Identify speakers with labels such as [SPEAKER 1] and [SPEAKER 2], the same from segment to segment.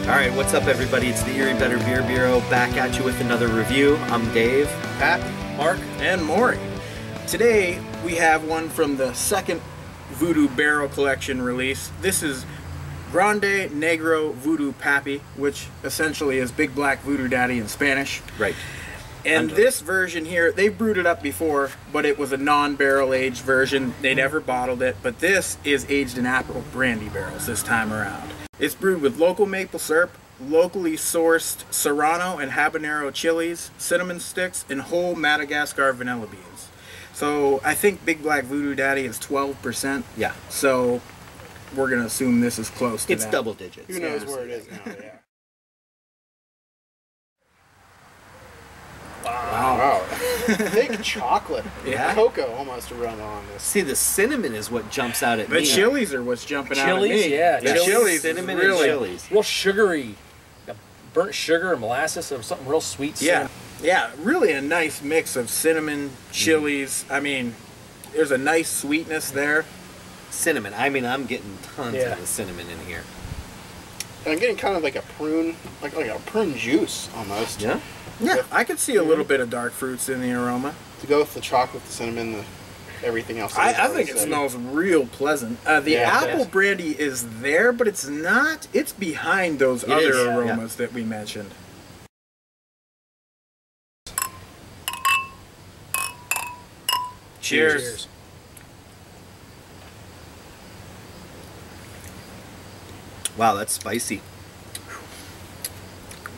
[SPEAKER 1] Alright, what's up everybody? It's the Erie Better Beer Bureau back at you with another review. I'm Dave,
[SPEAKER 2] Pat, Mark, and Maury. Today we have one from the second Voodoo Barrel Collection release. This is Grande, Negro, Voodoo, Papi, which essentially is Big Black Voodoo Daddy in Spanish.
[SPEAKER 1] Right.
[SPEAKER 2] And this version here, they've brewed it up before, but it was a non-barrel aged version. They never bottled it, but this is aged in apple brandy barrels this time around. It's brewed with local maple syrup, locally sourced Serrano and Habanero chilies, cinnamon sticks, and whole Madagascar vanilla beans. So I think Big Black Voodoo Daddy is 12%.
[SPEAKER 1] Yeah.
[SPEAKER 2] So we're going to assume this is close to that.
[SPEAKER 1] It's double digits.
[SPEAKER 3] Who knows where it is now, yeah. Wow. Thick chocolate.
[SPEAKER 1] Yeah.
[SPEAKER 3] Cocoa almost aroma on this.
[SPEAKER 1] See, the cinnamon is what jumps out at me.
[SPEAKER 2] The chilies are what's jumping out at
[SPEAKER 4] Chilies,
[SPEAKER 2] me.
[SPEAKER 4] yeah.
[SPEAKER 2] The
[SPEAKER 4] Chilies,
[SPEAKER 2] chilies,
[SPEAKER 1] cinnamon
[SPEAKER 2] really,
[SPEAKER 1] and chilies.
[SPEAKER 4] Real sugary. Got burnt sugar and molasses or something real sweet.
[SPEAKER 2] Yeah, yeah, really a nice mix of cinnamon, chilies. I mean, there's a nice sweetness there.
[SPEAKER 1] Cinnamon. I mean, I'm getting tons
[SPEAKER 4] Yeah.
[SPEAKER 1] of the cinnamon in here.
[SPEAKER 3] And I'm getting kind of like a prune, like a prune juice almost.
[SPEAKER 1] Yeah?
[SPEAKER 2] Yeah, I could see a little bit of dark fruits in the aroma.
[SPEAKER 3] To go with the chocolate, the cinnamon, everything else.
[SPEAKER 2] I think it smells real pleasant. The apple brandy is there, but it's not. It's behind those other aromas that we mentioned. Cheers.
[SPEAKER 1] Wow, that's spicy.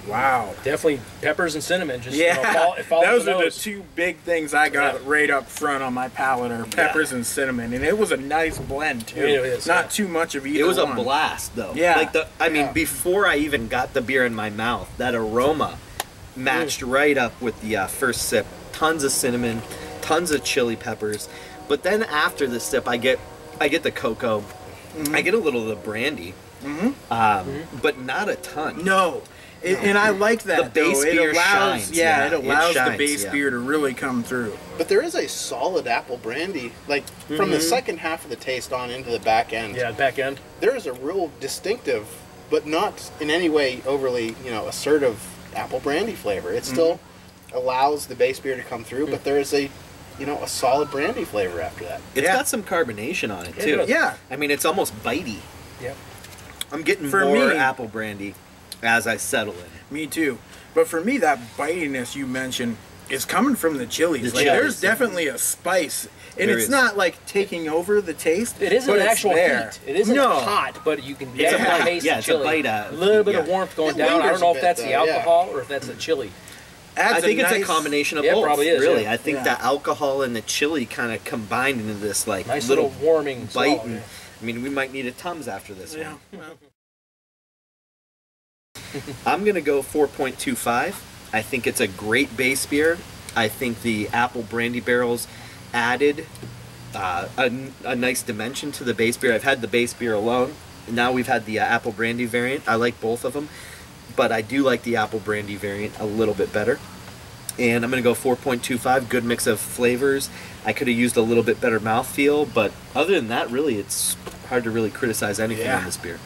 [SPEAKER 2] Wow.
[SPEAKER 4] Definitely peppers and cinnamon. Just
[SPEAKER 2] Yeah,
[SPEAKER 4] it follows
[SPEAKER 2] those
[SPEAKER 4] the
[SPEAKER 2] are the
[SPEAKER 4] nose.
[SPEAKER 2] two big things I got right up front on my palate are peppers and cinnamon, and it was a nice blend too.
[SPEAKER 4] It is,
[SPEAKER 2] Not too much of either.
[SPEAKER 1] It was
[SPEAKER 2] one.
[SPEAKER 1] a blast, though.
[SPEAKER 2] Yeah.
[SPEAKER 1] Like I mean, before I even got the beer in my mouth, that aroma matched right up with the first sip. Tons of cinnamon, tons of chili peppers. But then after the sip, I get the cocoa. I get a little of the brandy, but not a ton.
[SPEAKER 2] No. And I like that.
[SPEAKER 1] The base beer
[SPEAKER 2] it allows,
[SPEAKER 1] shines.
[SPEAKER 2] it allows
[SPEAKER 1] shines,
[SPEAKER 2] the base beer to really come through.
[SPEAKER 3] But there is a solid apple brandy, like from the second half of the taste on into the back end.
[SPEAKER 4] Yeah, back end.
[SPEAKER 3] There is a real distinctive, but not in any way overly, assertive apple brandy flavor. It still allows the base beer to come through, but there is a solid brandy flavor after that.
[SPEAKER 1] It's got some carbonation on it too.
[SPEAKER 4] does.
[SPEAKER 2] Yeah.
[SPEAKER 1] I mean, it's almost bitey.
[SPEAKER 4] Yep.
[SPEAKER 1] I'm getting
[SPEAKER 2] For
[SPEAKER 1] more
[SPEAKER 2] me-
[SPEAKER 1] apple brandy as I settle in.
[SPEAKER 2] Me too. But for me, that bitiness you mentioned is coming from the chilies.
[SPEAKER 1] The
[SPEAKER 2] Like,
[SPEAKER 1] chilies.
[SPEAKER 2] there's definitely a spice. And
[SPEAKER 1] There
[SPEAKER 2] it's
[SPEAKER 1] is.
[SPEAKER 2] not like taking over the taste.
[SPEAKER 4] It isn't
[SPEAKER 2] but
[SPEAKER 4] an
[SPEAKER 2] it's
[SPEAKER 4] actual
[SPEAKER 2] there.
[SPEAKER 4] heat. It isn't
[SPEAKER 2] No.
[SPEAKER 4] hot, but you can
[SPEAKER 2] It's a
[SPEAKER 4] definitely
[SPEAKER 2] bite.
[SPEAKER 4] taste
[SPEAKER 1] Yeah,
[SPEAKER 4] the
[SPEAKER 1] it's a
[SPEAKER 4] chili.
[SPEAKER 1] bite
[SPEAKER 4] A
[SPEAKER 1] of-
[SPEAKER 4] little bit
[SPEAKER 1] yeah.
[SPEAKER 4] of warmth going
[SPEAKER 3] It
[SPEAKER 4] down. I
[SPEAKER 3] lingers
[SPEAKER 4] don't know
[SPEAKER 3] a
[SPEAKER 4] if
[SPEAKER 3] bit,
[SPEAKER 4] that's
[SPEAKER 3] though,
[SPEAKER 4] the
[SPEAKER 3] yeah.
[SPEAKER 4] alcohol or if that's the chili.
[SPEAKER 2] Adds
[SPEAKER 1] I think it's a
[SPEAKER 2] nice-
[SPEAKER 1] combination of
[SPEAKER 4] Yeah, it
[SPEAKER 1] both.
[SPEAKER 4] probably is,
[SPEAKER 1] really.
[SPEAKER 4] yeah.
[SPEAKER 1] I think the alcohol and the chili kind of combined into this like
[SPEAKER 4] Nice
[SPEAKER 1] little
[SPEAKER 4] little warming
[SPEAKER 1] bite.
[SPEAKER 4] smell,
[SPEAKER 1] And,
[SPEAKER 4] yeah.
[SPEAKER 1] I mean, we might need a Tums after this
[SPEAKER 2] Yeah.
[SPEAKER 1] one. I'm gonna go 4.25. I think it's a great base beer. I think the apple brandy barrels added a nice dimension to the base beer. I've had the base beer alone. Now we've had the apple brandy variant. I like both of them, but I do like the apple brandy variant a little bit better. And I'm going to go 4.25. Good mix of flavors. I could have used a little bit better mouthfeel, but other than that, really, it's hard to really criticize anything on this beer.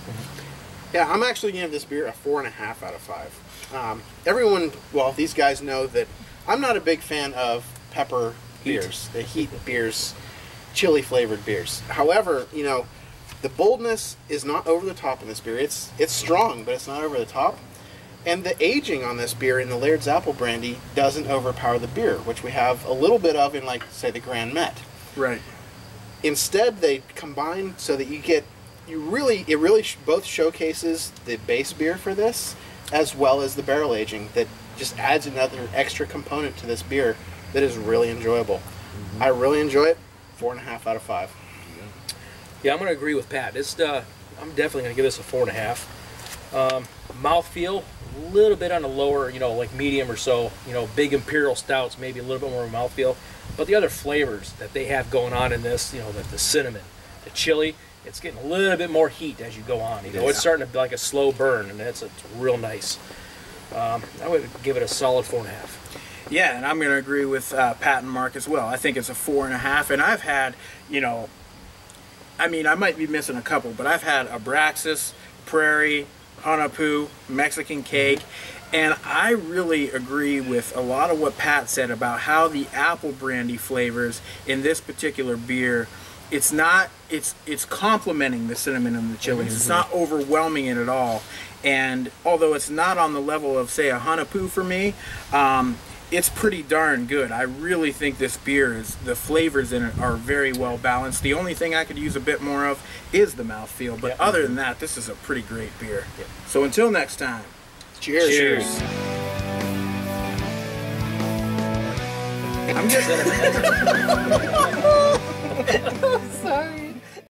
[SPEAKER 3] Yeah, I'm actually going to give this beer a 4.5 out of 5. Everyone, well, these guys know that I'm not a big fan of pepper beers, the heat beers, chili flavored beers. However, the boldness is not over the top in this beer. It's strong, but it's not over the top. And the aging on this beer in the Laird's Apple Brandy doesn't overpower the beer, which we have a little bit of in, like, say, the Grand Met.
[SPEAKER 2] Right.
[SPEAKER 3] Instead, they combine so that it really both showcases the base beer for this, as well as the barrel aging that just adds another extra component to this beer that is really enjoyable. I really enjoy it. 4.5 out of 5.
[SPEAKER 4] Yeah, I'm going to agree with Pat. I'm definitely going to give this a 4.5. Mouthfeel, a little bit on the lower, like medium or so. Big Imperial stouts, maybe a little bit more mouthfeel. But the other flavors that they have going on in this, the cinnamon, the chili, it's getting a little bit more heat as you go on. It's starting to be like a slow burn, and it's real nice. I would give it a solid 4.5.
[SPEAKER 2] Yeah, and I'm going to agree with Pat and Mark as well. I think it's a 4.5, and I've had, you know, I mean, I might be missing a couple, but I've had Abraxas, Prairie, Hanapu, Mexican Cake, and I really agree with a lot of what Pat said about how the apple brandy flavors in this particular beer, it's complementing the cinnamon and the chilies. It's not overwhelming it at all. And although it's not on the level of, say, a Hanapu for me, it's pretty darn good. I really think this beer the flavors in it are very well balanced. The only thing I could use a bit more of is the mouthfeel, but other than that, this is a pretty great beer. So until next time,
[SPEAKER 3] Cheers.
[SPEAKER 1] Cheers.
[SPEAKER 2] I'm just
[SPEAKER 3] Sorry.